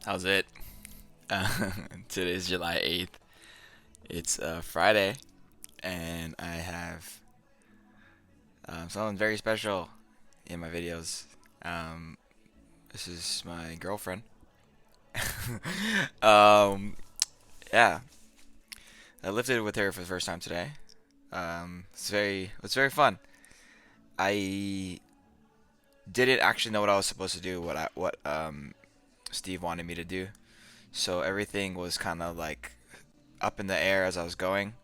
How's it? Uh, Today's July 8th. It's Friday, and I have someone very special in my videos. Um, this is my girlfriend. um, yeah, I lifted with her for the first time today. It's very fun. I didn't actually know what I was supposed to do, what Steve wanted me to do. So everything was kind of like up in the air as I was going.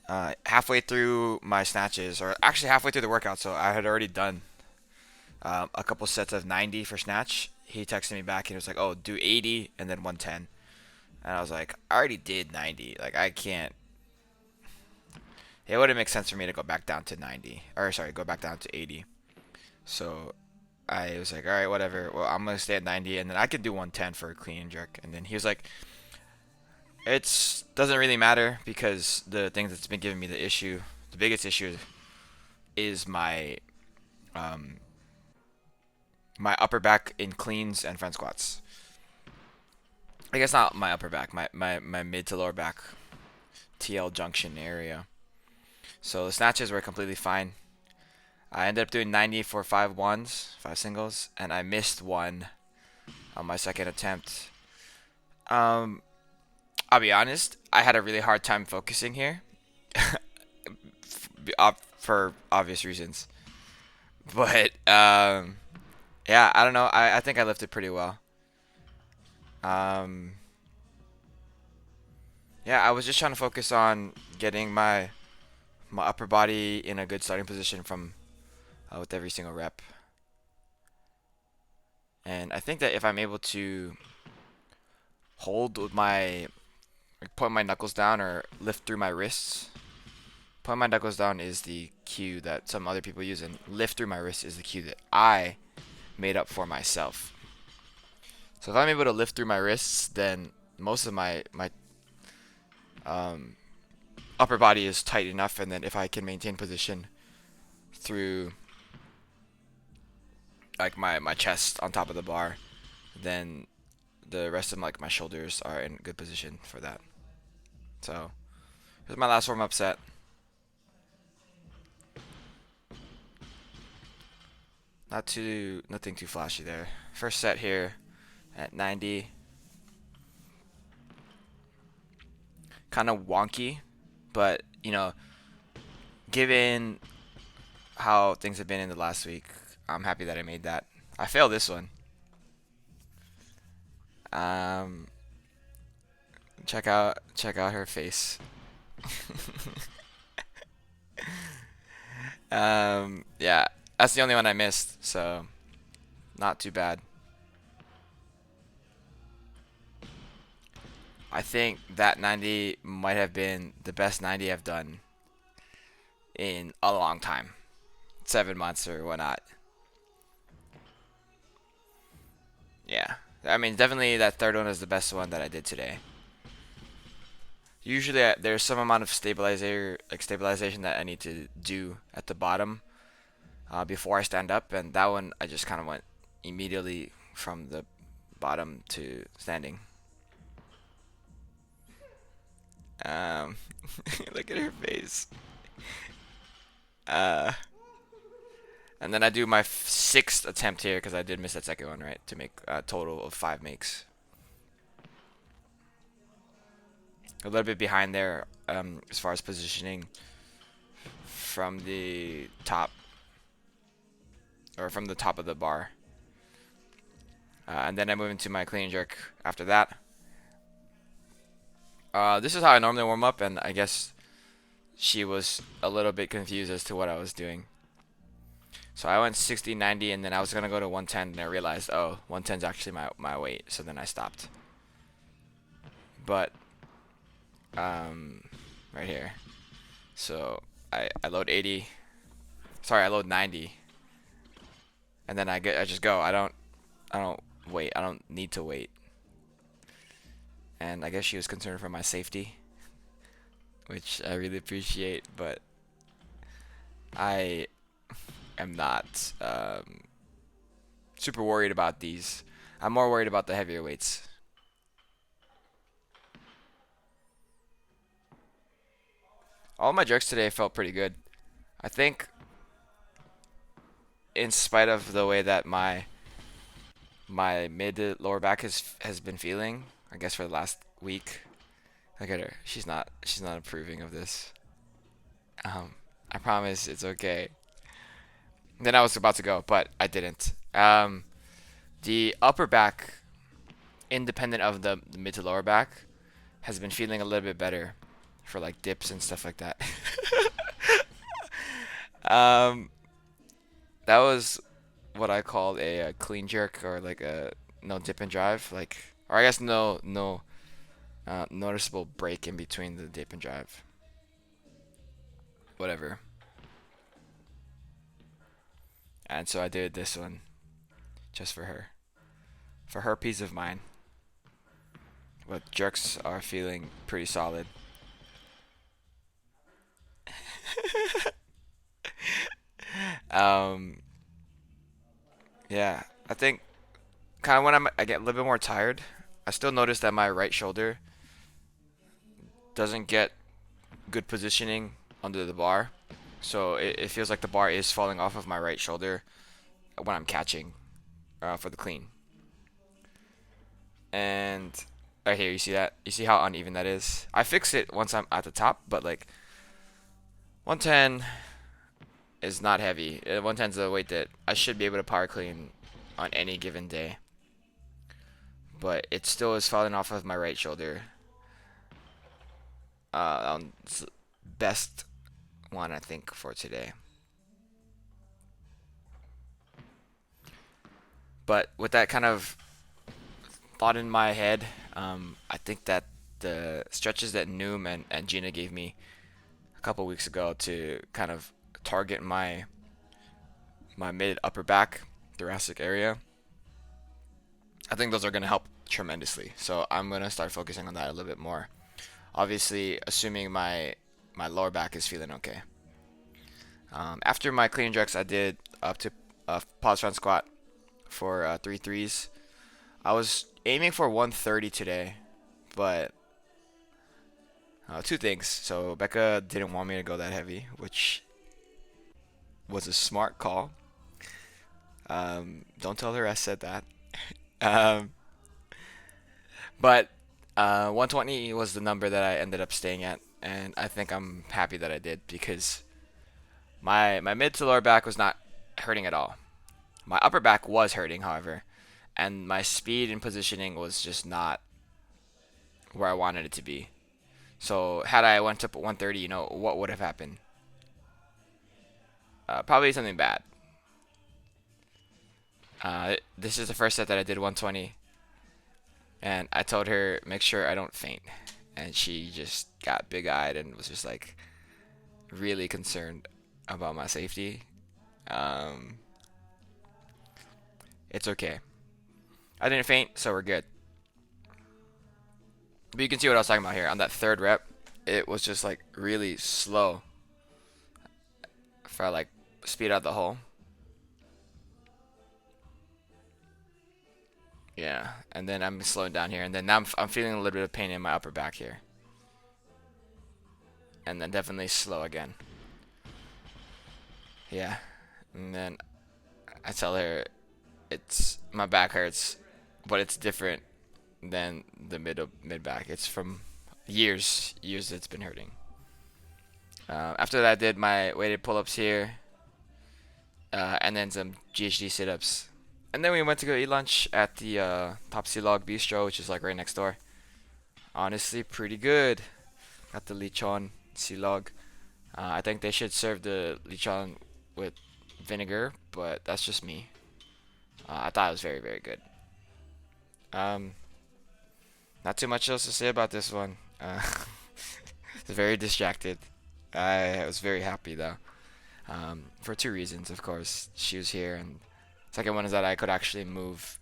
Halfway through my snatches, or actually halfway through the workout, so I had already done a couple sets of 90 for snatch. He texted me back and he was like, "Oh, do 80 and then 110." And I was like, "I already did 90. Like I can't. It wouldn't make sense for me to go back down to 90, or sorry, go back down to 80." So I was like, "All right, whatever. Well, I'm gonna stay at 90, and then I could do 110 for a clean and jerk." And then he was like, "It's doesn't really matter because the thing that's been giving me the biggest issue, is um, my upper back in cleans and front squats. I guess not my upper back, my mid to lower back TL junction area. So the snatches were completely fine. I ended up doing 90 for five singles, and I missed one on my second attempt. Um, I'll be honest, I had a really hard time focusing here, for obvious reasons. But yeah, I don't know. I think I lifted pretty well. Um, yeah, I was just trying to focus on getting my upper body in a good starting position from with every single rep. And I think that if I'm able to hold with my like, point my knuckles down or lift through my wrists. Point my knuckles down is the cue that some other people use, and lift through my wrists is the cue that I made up for myself. So if I'm able to lift through my wrists, then most of my um, upper body is tight enough, and then if I can maintain position through like my chest on top of the bar, then the rest of like my shoulders are in good position for that. So here's my last warm up set. Nothing too flashy there. First set here at 90. Kind of wonky, but given how things have been in the last week, I'm happy that I made that. I failed this one. Um, check out her face. Yeah, that's the only one I missed, so not too bad. I think that 90 might have been the best 90 I've done in a long time, 7 months or whatnot. Yeah, I mean definitely that third one is the best one that I did today. Usually there's some amount of stabilization that I need to do at the bottom before I stand up, and that one I just kind of went immediately from the bottom to standing. Um, Look at her face. Uh, and then I do my sixth attempt here because I did miss that second one, right? To make a total of 5 makes. A little bit behind there as far as positioning from the top or from the top of the bar. And then I move into my clean and jerk after that. This is how I normally warm up, and I guess she was a little bit confused as to what I was doing. So I went 60, 90, and then I was going to go to 110, and I realized, oh, 110 is actually my weight, so then I stopped. But, right here. So I load 80. Sorry, I load 90. And then I just go. I don't wait. I don't need to wait. And I guess she was concerned for my safety, which I really appreciate, but I am not super worried about these. I'm more worried about the heavier weights. All my jerks today felt pretty good. I think, in spite of the way that my mid to lower back has been feeling, I guess for the last week. Look at her. She's not approving of this. Um, I promise it's okay. Then I was about to go, but I didn't. The upper back, independent of the mid to lower back, has been feeling a little bit better for like dips and stuff like that. um, that was what I called a clean jerk or like a no dip and drive, like, or I guess no noticeable break in between the dip and drive. Whatever. And so I did this one just for her peace of mind. But jerks are feeling pretty solid. Um, yeah, I think kind of when I get a little bit more tired, I still notice that my right shoulder doesn't get good positioning under the bar. So it feels like the bar is falling off of my right shoulder when I'm catching for the clean. And right here, you see that? You see how uneven that is? I fix it once I'm at the top, but like 110 is not heavy. 110 is a weight that I should be able to power clean on any given day. But it still is falling off of my right shoulder. On best one, I think, for today. But with that kind of thought in my head, I think that the stretches that Noom and Gina gave me a couple weeks ago to kind of target my mid upper back thoracic area, I think those are going to help tremendously. So I'm going to start focusing on that a little bit more. Obviously, assuming my lower back is feeling okay. After my clean and jerks, I did up to pause front squat for three threes. I was aiming for 130 today, but two things. So Becca didn't want me to go that heavy, which was a smart call. Don't tell her I said that. Um, but 120 was the number that I ended up staying at, and I think I'm happy that I did because my mid to lower back was not hurting at all. My upper back was hurting, however, and my speed and positioning was just not where I wanted it to be. So had I went up at 130, what would have happened? Probably something bad. This is the first set that I did 120, and I told her make sure I don't faint, and she just got big-eyed and was just like really concerned about my safety. Um, it's okay. I didn't faint, so we're good. But you can see what I was talking about here. On that third rep, it was just like really slow. If I like speed out the hole. Yeah, and then I'm slowing down here, and then now I'm feeling a little bit of pain in my upper back here. And then definitely slow again. Yeah, and then I tell her it's my back hurts, but it's different than the mid back. It's from years it's been hurting. After that, I did my weighted pull-ups here, and then some GHD sit-ups. And then we went to go eat lunch at the Top Sea Log Bistro, which is like right next door. Honestly, pretty good. Got the lechon silog. I think they should serve the lechon with vinegar, but that's just me. I thought it was very, very good. Um, Not too much else to say about this one. Very distracted. I was very happy though. For two reasons, of course. She was here, and second one is that I could actually move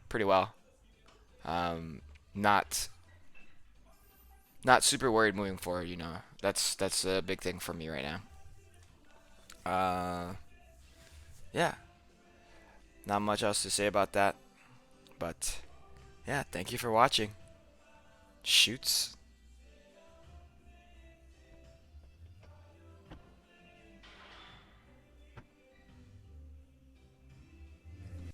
pretty well. Um, not not super worried moving forward. That's a big thing for me right now. Yeah, not much else to say about that. But yeah, thank you for watching. Shoots.